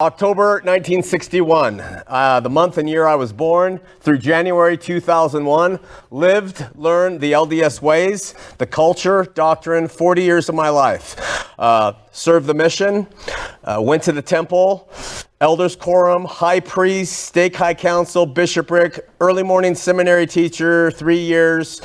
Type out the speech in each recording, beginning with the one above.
October 1961, the month and year I was born, through January 2001, lived, learned the LDS ways, the culture, doctrine, 40 years of my life. Served the mission, went to the temple, elders quorum, high priest, stake high council, bishopric, early morning seminary teacher, 3 years.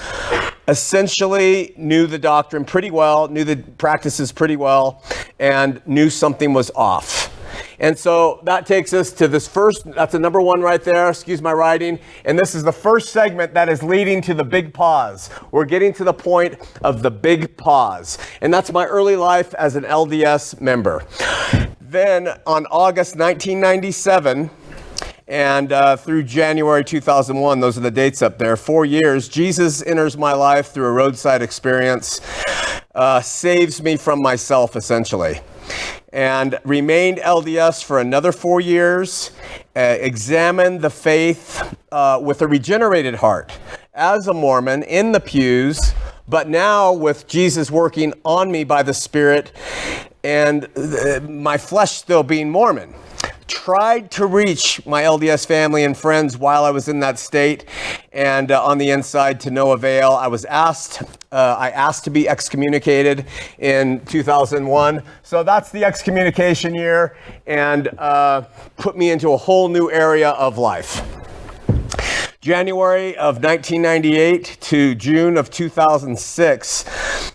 Essentially knew the doctrine pretty well, knew the practices pretty well, and knew something was off. And so that takes us to this first, that's the number one right there, excuse my writing. And this is the first segment that is leading to the big pause. We're getting to the point of the big pause. And that's my early life as an LDS member. Then on August 1997, and through January 2001, those are the dates up there, 4 years, Jesus enters my life through a roadside experience, saves me from myself, essentially. And remained LDS for another 4 years, examined the faith with a regenerated heart as a Mormon in the pews, but now with Jesus working on me by the Spirit and my flesh still being Mormon. Tried to reach my LDS family and friends while I was in that state, and on the inside to no avail. I asked to be excommunicated in 2001. So that's the excommunication year, and put me into a whole new area of life. January of 1998 to June of 2006,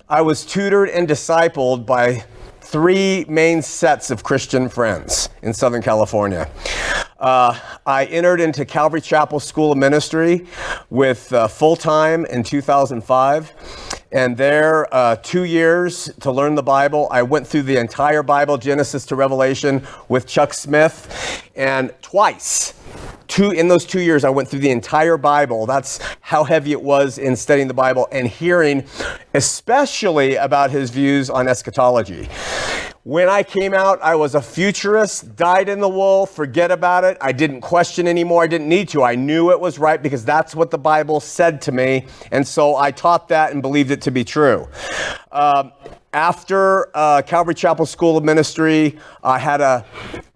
I was tutored and discipled by 3 main sets of Christian friends in Southern California. I entered into Calvary Chapel School of Ministry with full-time in 2005. And there, 2 years to learn the Bible. I went through the entire Bible, Genesis to Revelation, with Chuck Smith. And twice, in those 2 years, I went through the entire Bible. That's how heavy it was in studying the Bible and hearing especially about his views on eschatology. When I came out, I was a futurist, dyed in the wool, forget about it. I didn't question anymore. I didn't need to. I knew it was right because that's what the Bible said to me. And so I taught that and believed it to be true. After Calvary Chapel School of Ministry,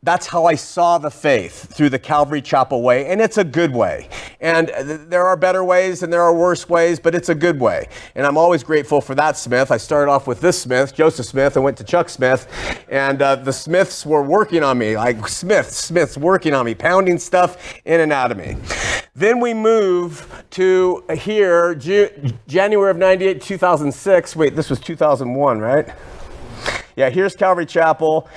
that's how I saw the faith, through the Calvary Chapel way, and it's a good way. And there are better ways and there are worse ways, but it's a good way. And I'm always grateful for that Smith. I started off with this Smith, Joseph Smith, and went to Chuck Smith, and the Smiths were working on me, like Smiths working on me, pounding stuff in and out of me. Then we move to here, January of 98, 2006. Wait, this was 2001, right? Yeah, here's Calvary Chapel.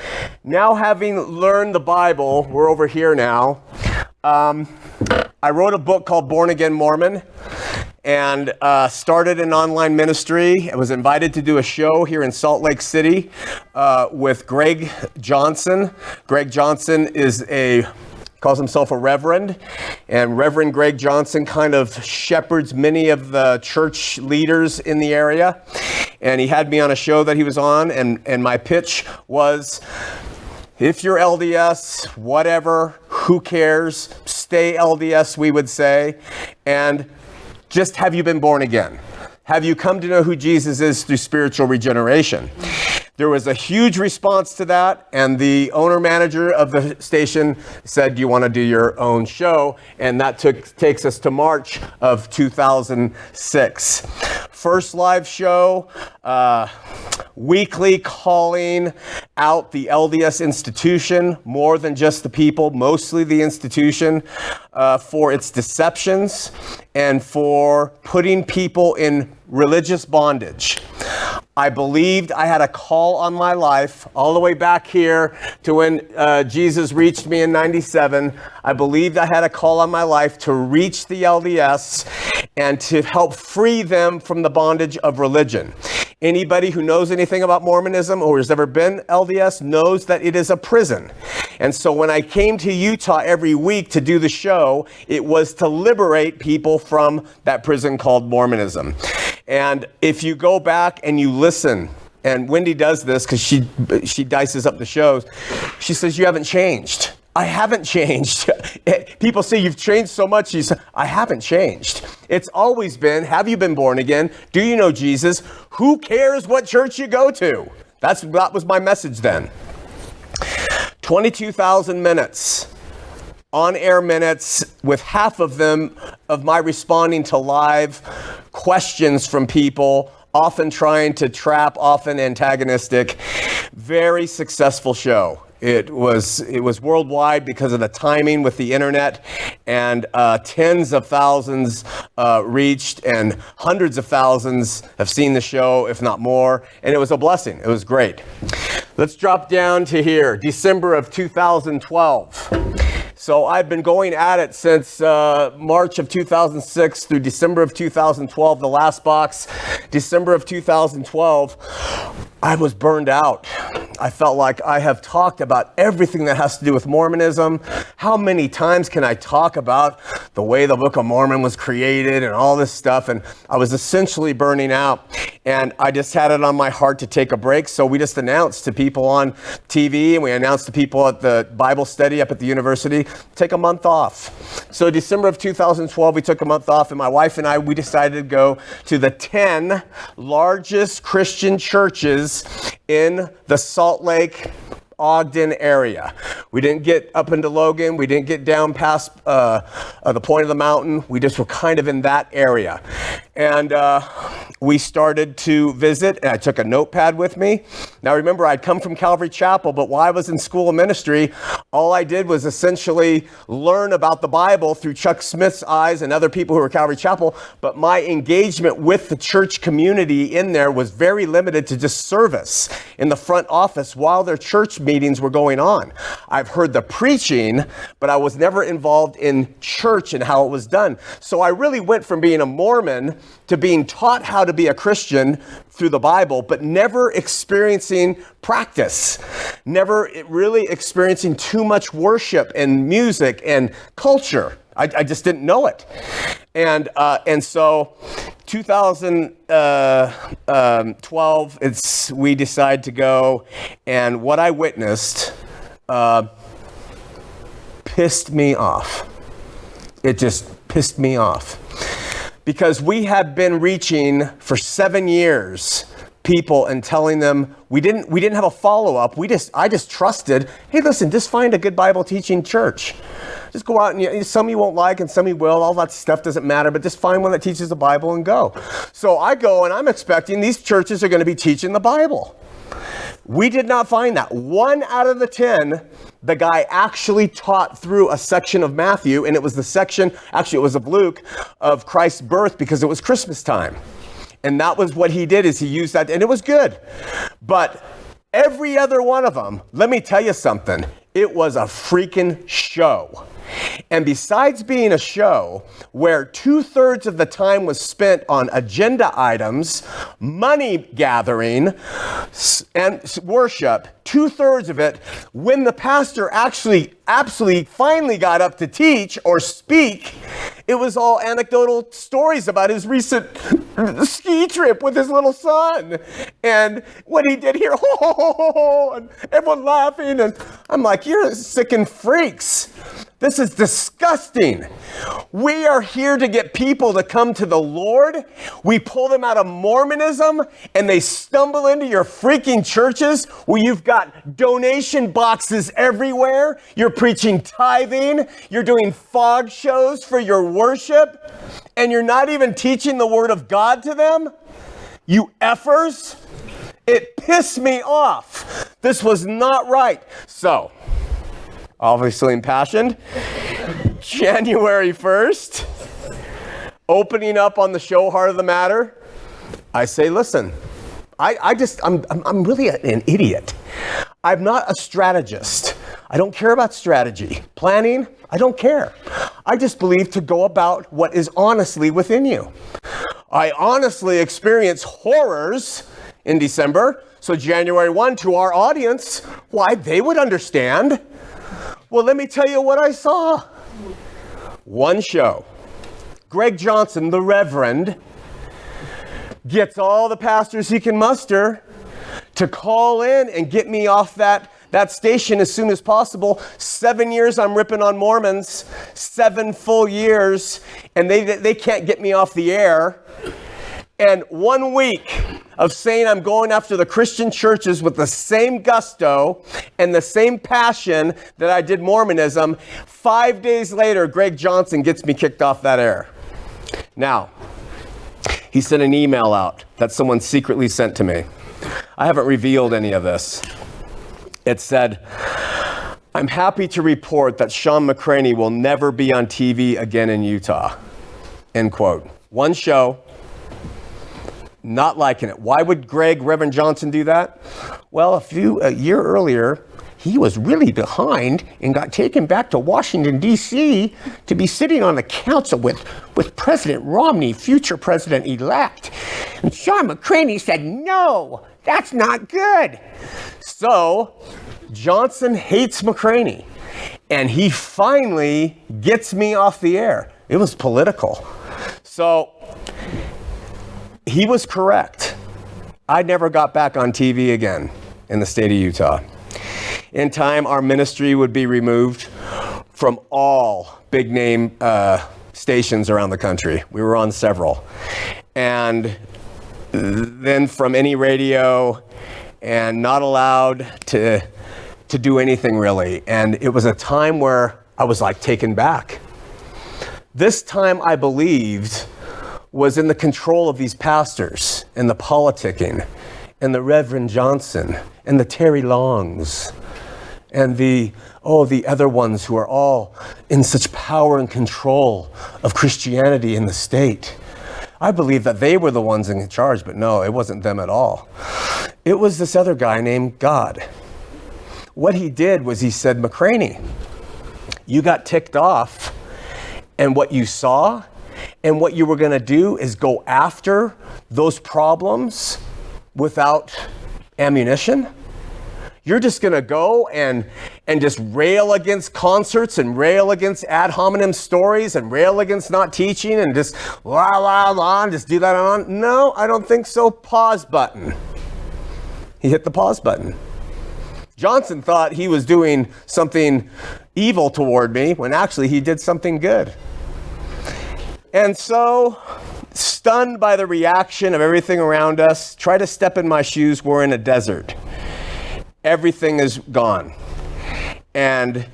Now having learned the Bible, we're over here now. I wrote a book called Born Again Mormon and started an online ministry. I was invited to do a show here in Salt Lake City with Greg Johnson. Greg Johnson calls himself a reverend, and Reverend Greg Johnson kind of shepherds many of the church leaders in the area. And he had me on a show that he was on, and my pitch was, if you're LDS, whatever, who cares, stay LDS, we would say, and just have you been born again? Have you come to know who Jesus is through spiritual regeneration? There was a huge response to that, and the owner-manager of the station said, do you want to do your own show? And that takes us to March of 2006. First live show, weekly calling out the LDS institution, more than just the people, mostly the institution, for its deceptions and for putting people in religious bondage. I believed I had a call on my life all the way back here to when Jesus reached me in 97. I believed I had a call on my life to reach the LDS and to help free them from the bondage of religion. Anybody who knows anything about Mormonism or has ever been LDS knows that it is a prison. And so when I came to Utah every week to do the show, it was to liberate people from that prison called Mormonism. And if you go back and you listen, and Wendy does this because she dices up the shows, she says, you haven't changed. I haven't changed. People say you've changed so much. She said, I haven't changed. It's always been, have you been born again? Do you know Jesus? Who cares what church you go to? That was my message then. 22,000 minutes, on-air minutes, with half of them of my responding to live questions from people, often trying to trap, often antagonistic. Very successful show. It was worldwide because of the timing with the internet, and tens of thousands reached, and hundreds of thousands have seen the show, if not more, and it was a blessing. It was great. Let's drop down to here, December of 2012. So I've been going at it since March of 2006 through December of 2012, the last box, December of 2012. I was burned out. I felt like I have talked about everything that has to do with Mormonism. How many times can I talk about the way the Book of Mormon was created and all this stuff? And I was essentially burning out. And I just had it on my heart to take a break. So we just announced to people on TV, and we announced to people at the Bible study up at the university, take a month off. So December of 2012, we took a month off, and my wife and I, we decided to go to the 10 largest Christian churches in the Salt Lake, Ogden area. We didn't get up into Logan. We didn't get down past the point of the mountain. We just were kind of in that area. And we started to visit, and I took a notepad with me. Now remember, I'd come from Calvary Chapel, but while I was in school of ministry, all I did was essentially learn about the Bible through Chuck Smith's eyes and other people who were Calvary Chapel, but my engagement with the church community in there was very limited to just service in the front office while their church meetings were going on. I've heard the preaching, but I was never involved in church and how it was done. So I really went from being a Mormon to being taught how to be a Christian through the Bible, but never experiencing practice, never really experiencing too much worship and music and culture. I just didn't know it. And so 2012, we decide to go, and what I witnessed pissed me off. It just pissed me off. Because we have been reaching for 7 years people and telling them we didn't have a follow-up. I just trusted, hey, listen, just find a good Bible teaching church. Just go out, and some you won't like and some you will. All that stuff doesn't matter, but just find one that teaches the Bible and go. So I go, and I'm expecting these churches are going to be teaching the Bible. We did not find that. 1 out of the 10, the guy actually taught through a section of Matthew, and it was the section, actually it was of Luke, of Christ's birth, because it was Christmas time. And that was what he did, is he used that, and it was good. But every other one of them, let me tell you something, it was a freaking show. And besides being a show where 2/3 of the time was spent on agenda items, money gathering, and worship, 2/3 of it, when the pastor actually finally got up to teach or speak, it was all anecdotal stories about his recent ski trip with his little son and what he did here, and everyone laughing. And I'm like, you're sick freaks. This is disgusting. We are here to get people to come to the Lord. We pull them out of Mormonism, and they stumble into your freaking churches where you've got donation boxes everywhere. You're preaching tithing. You're doing fog shows for your worship, and you're not even teaching the Word of God to them. You effers. It pissed me off. This was not right. So, obviously impassioned, January 1st, opening up on the show Heart of the Matter, I say, listen, I'm really an idiot. I'm not a strategist. I don't care about strategy. Planning, I don't care. I just believe to go about what is honestly within you. I honestly experienced horrors in December, so January 1 to our audience, why, they would understand. Well, let me tell you what I saw. One show. Greg Johnson, the Reverend, gets all the pastors he can muster to call in and get me off that station as soon as possible. 7 years I'm ripping on Mormons, 7 full years, and they can't get me off the air. And 1 week of saying I'm going after the Christian churches with the same gusto and the same passion that I did Mormonism, 5 days later, Greg Johnson gets me kicked off that air. Now, he sent an email out that someone secretly sent to me. I haven't revealed any of this. It said, I'm happy to report that Shawn McCraney will never be on TV again in Utah. End quote. One show, not liking it. Why would Reverend Johnson do that? Well, a year earlier, he was really behind and got taken back to Washington, D.C. to be sitting on the council with President Romney, future president-elect. And Shawn McCraney said, no, that's not good. So Johnson hates McCraney, and he finally gets me off the air. It was political. So he was correct. I never got back on TV again in the state of Utah. In time, our ministry would be removed from all big name stations around the country. We were on several. And then from any radio, and not allowed to do anything really. And it was a time where I was like taken back. This time I believed was in the control of these pastors and the politicking and the Reverend Johnson and the Terry Longs and the other ones who are all in such power and control of Christianity in the state. I believed that they were the ones in charge, but no, it wasn't them at all. It was this other guy named God. What he did was he said, McCraney, you got ticked off, and what you saw and what you were going to do is go after those problems without ammunition. You're just going to go and just rail against concerts and rail against ad hominem stories and rail against not teaching and just and just do that on. No, I don't think so. Pause button. He hit the pause button. Johnson thought he was doing something evil toward me when actually he did something good. And so, stunned by the reaction of everything around us, try to step in my shoes, we're in a desert. Everything is gone. And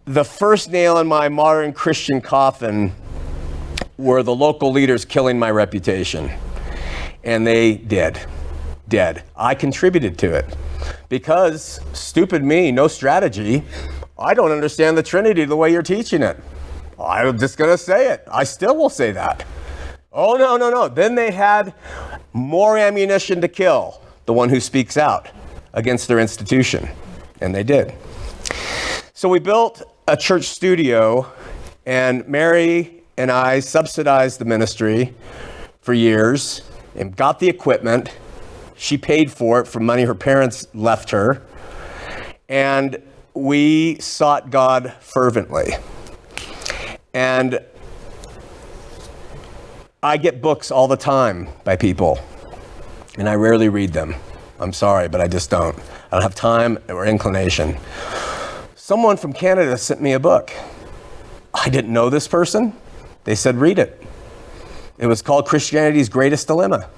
the first nail in my modern Christian coffin were the local leaders killing my reputation. And they did. Dead. I contributed to it. Because, stupid me, no strategy, I don't understand the Trinity the way you're teaching it. I'm just going to say it. I still will say that. Oh, no. Then they had more ammunition to kill the one who speaks out against their institution. And they did. So we built a church studio, and Mary and I subsidized the ministry for years and got the equipment. She paid for it from money her parents left her. And we sought God fervently. And I get books all the time by people, and I rarely read them. I'm sorry, but I just don't. I don't have time or inclination. Someone from Canada sent me a book. I didn't know this person. They said, read it. It was called Christianity's Greatest Dilemma.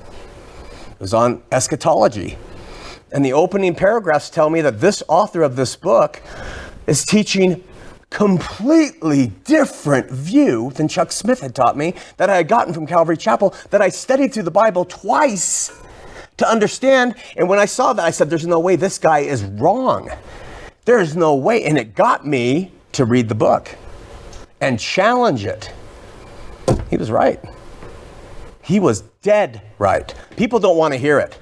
It was on eschatology. And the opening paragraphs tell me that this author of this book is teaching completely different view than Chuck Smith had taught me, that I had gotten from Calvary Chapel, that I studied through the Bible twice to understand. And when I saw that, I said, there's no way this guy is wrong. There's no way. And it got me to read the book and challenge it. He was right. He was dead right. People don't want to hear it.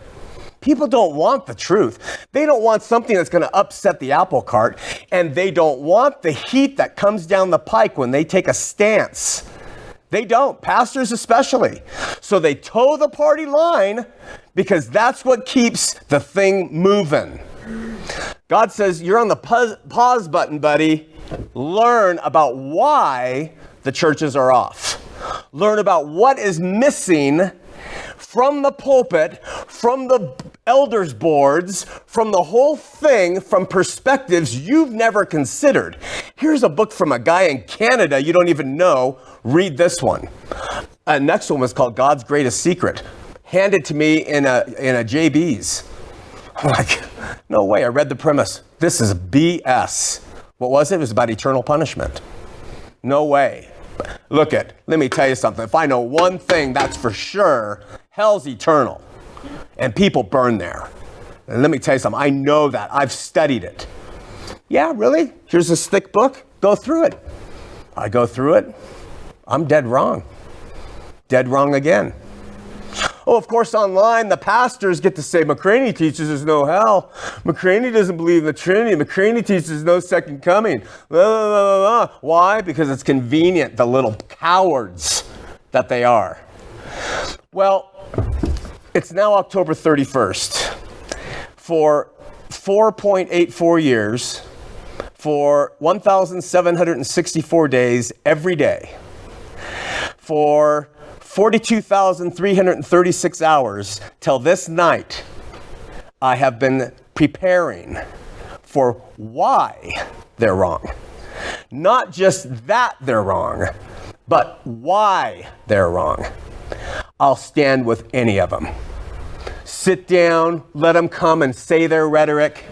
People don't want the truth. They don't want something that's going to upset the apple cart, and they don't want the heat that comes down the pike when they take a stance. They don't, pastors especially. So they toe the party line because that's what keeps the thing moving. God says, you're on the pause button, buddy. Learn about why the churches are off. Learn about what is missing from the pulpit, from the elders' boards, from the whole thing, from perspectives you've never considered. Here's a book from a guy in Canada you don't even know. Read this one. Next one was called God's Greatest Secret. handed to me in a JB's. I'm like, no way. I read the premise. This is BS. What was it? It was about eternal punishment. No way. Let me tell you something. If I know one thing, that's for sure, hell's eternal. And people burn there. And let me tell you something. I know that. I've studied it. Yeah, really? Here's this thick book. Go through it. I go through it. I'm dead wrong. Dead wrong again. Oh, of course, online, the pastors get to say, McCraney teaches there's no hell. McCraney doesn't believe in the Trinity. McCraney teaches no second coming. Blah, blah, blah, blah. Why? Because it's convenient, the little cowards that they are. Well, it's now October 31st. For 4.84 years, for 1,764 days every day, for 42,336 hours till this night, I have been preparing for why they're wrong. Not just that they're wrong, but why they're wrong. I'll stand with any of them. Sit down, let them come and say their rhetoric.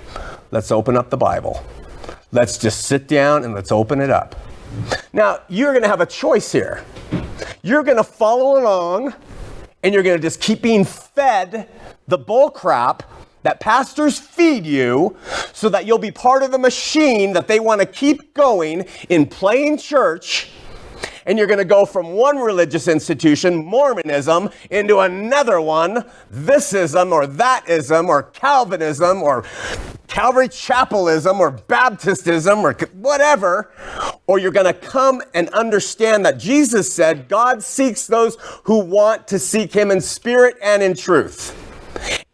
Let's open up the Bible. Let's just sit down and let's open it up. Now, you're going to have a choice here. You're going to follow along and you're going to just keep being fed the bull crap that pastors feed you so that you'll be part of the machine that they want to keep going in plain church. And you're going to go from one religious institution, Mormonism, into another one, thisism or thatism or Calvinism or Calvary Chapelism or Baptistism or whatever. Or you're going to come and understand that Jesus said God seeks those who want to seek him in spirit and in truth.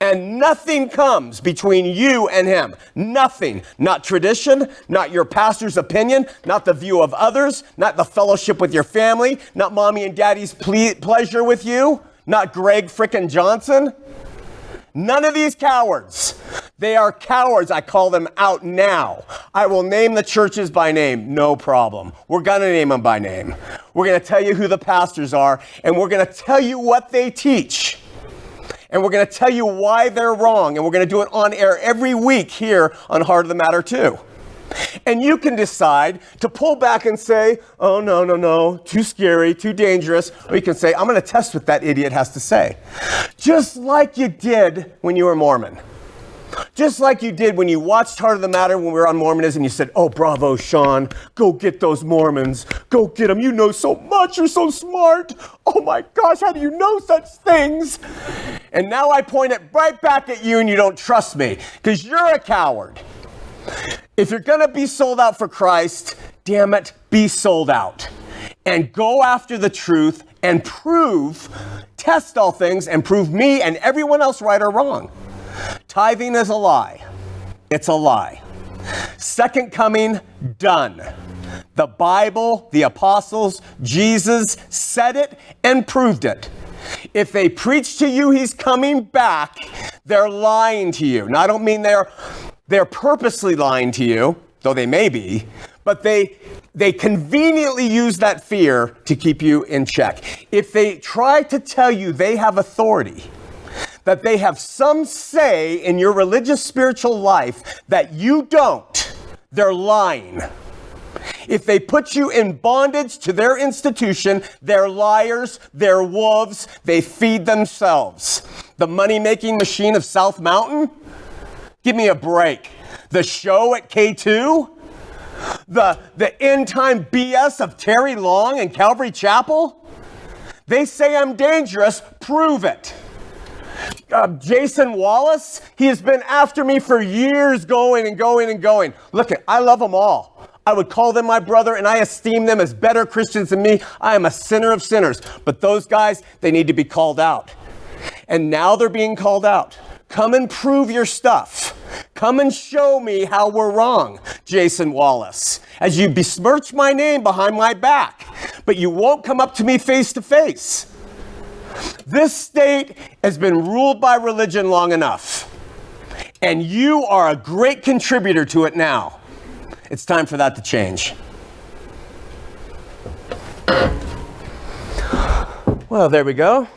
And nothing comes between you and him. Nothing. Not tradition, not your pastor's opinion, not the view of others, not the fellowship with your family, not mommy and daddy's pleasure with you, not Greg frickin' Johnson. None of these cowards. They are cowards. I call them out now. I will name the churches by name. No problem. We're going to name them by name. We're going to tell you who the pastors are, and we're going to tell you what they teach. And we're going to tell you why they're wrong. And we're going to do it on air every week here on Heart of the Matter too. And you can decide to pull back and say, oh, no, too scary, too dangerous. Or you can say, I'm going to test what that idiot has to say. Just like you did when you were Mormon. Just like you did when you watched Heart of the Matter when we were on Mormonism, you said, oh, bravo, Shawn, go get those Mormons. Go get them. You know so much. You're so smart. Oh, my gosh, how do you know such things? And now I point it right back at you and you don't trust me because you're a coward. If you're going to be sold out for Christ, damn it, be sold out. And go after the truth and test all things and prove me and everyone else right or wrong. Tithing is a lie. It's a lie. Second coming, done. The Bible, the apostles, Jesus said it and proved it. If they preach to you he's coming back, they're lying to you. Now, I don't mean they're purposely lying to you, though they may be, but they conveniently use that fear to keep you in check. If they try to tell you they have authority, that they have some say in your religious spiritual life that you don't, they're lying. If they put you in bondage to their institution, they're liars, they're wolves, they feed themselves. The money-making machine of South Mountain? Give me a break. The show at K2? The end-time BS of Terry Long and Calvary Chapel? They say I'm dangerous, prove it. Jason Wallace, he has been after me for years going. Look, I love them all. I would call them my brother and I esteem them as better Christians than me. I am a sinner of sinners. But those guys, they need to be called out. And now they're being called out. Come and prove your stuff. Come and show me how we're wrong, Jason Wallace, as you besmirch my name behind my back. But you won't come up to me face to face. This state has been ruled by religion long enough, and you are a great contributor to it now. It's time for that to change. Well, there we go.